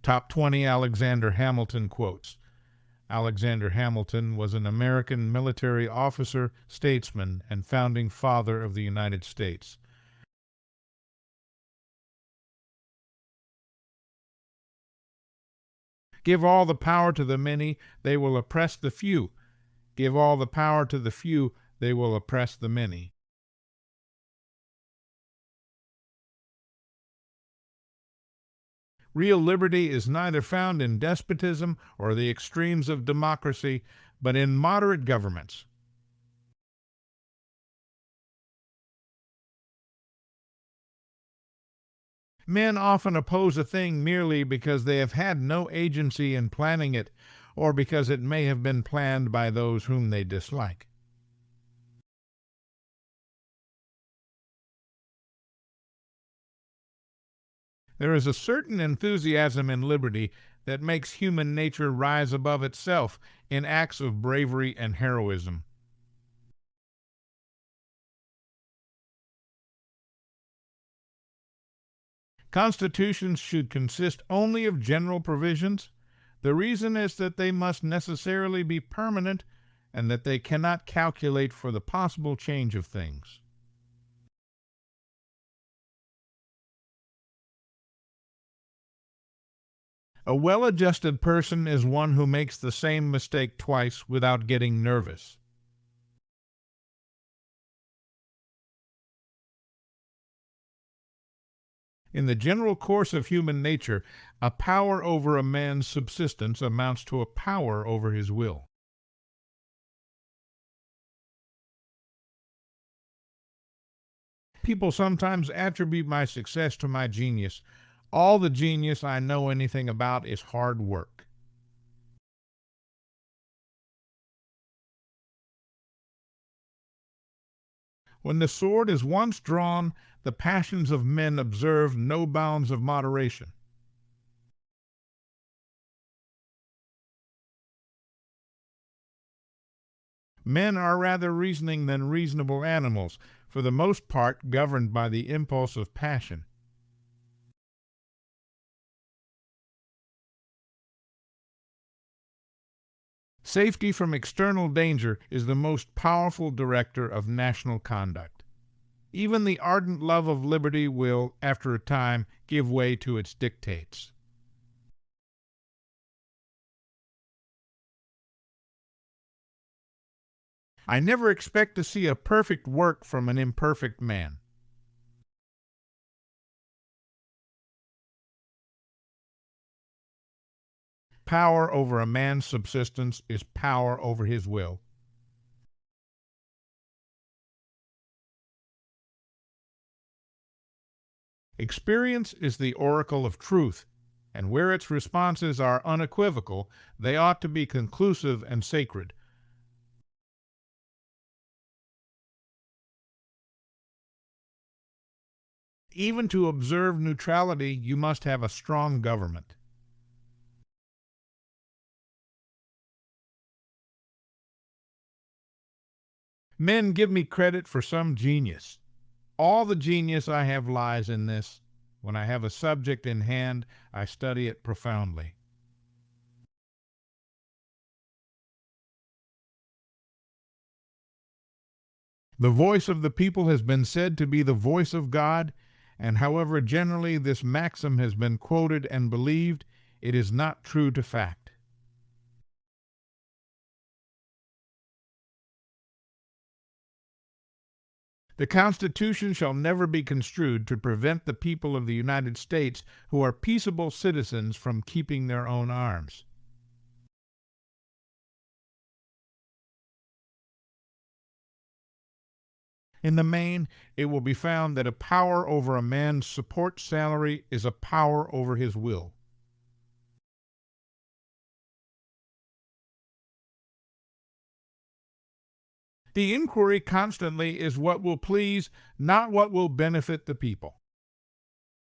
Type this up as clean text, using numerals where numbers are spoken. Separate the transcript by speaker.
Speaker 1: Top 20 Alexander Hamilton quotes. Alexander Hamilton was an American military officer, statesman, and founding father of the United States. Give all the power to the many, they will oppress the few. Give all the power to the few, they will oppress the many. Real liberty is neither found in despotism or the extremes of democracy, but in moderate governments. Men often oppose a thing merely because they have had no agency in planning it, or because it may have been planned by those whom they dislike. There is a certain enthusiasm in liberty that makes human nature rise above itself in acts of bravery and heroism. Constitutions should consist only of general provisions. The reason is that they must necessarily be permanent and that they cannot calculate for the possible change of things. A well-adjusted person is one who makes the same mistake twice without getting nervous. In the general course of human nature, a power over a man's subsistence amounts to a power over his will. People sometimes attribute my success to my genius. All the genius I know anything about is hard work. When the sword is once drawn, the passions of men observe no bounds of moderation. Men are rather reasoning than reasonable animals, for the most part governed by the impulse of passion. Safety from external danger is the most powerful director of national conduct. Even the ardent love of liberty will, after a time, give way to its dictates. I never expect to see a perfect work from an imperfect man. Power over a man's subsistence is power over his will. Experience is the oracle of truth, and where its responses are unequivocal, they ought to be conclusive and sacred. Even to observe neutrality, you must have a strong government. Men give me credit for some genius. All the genius I have lies in this. When I have a subject in hand, I study it profoundly. The voice of the people has been said to be the voice of God, and however generally this maxim has been quoted and believed, it is not true to fact. The Constitution shall never be construed to prevent the people of the United States who are peaceable citizens from keeping their own arms. In the main, it will be found that a power over a man's support salary is a power over his will. The inquiry constantly is what will please, not what will benefit the people.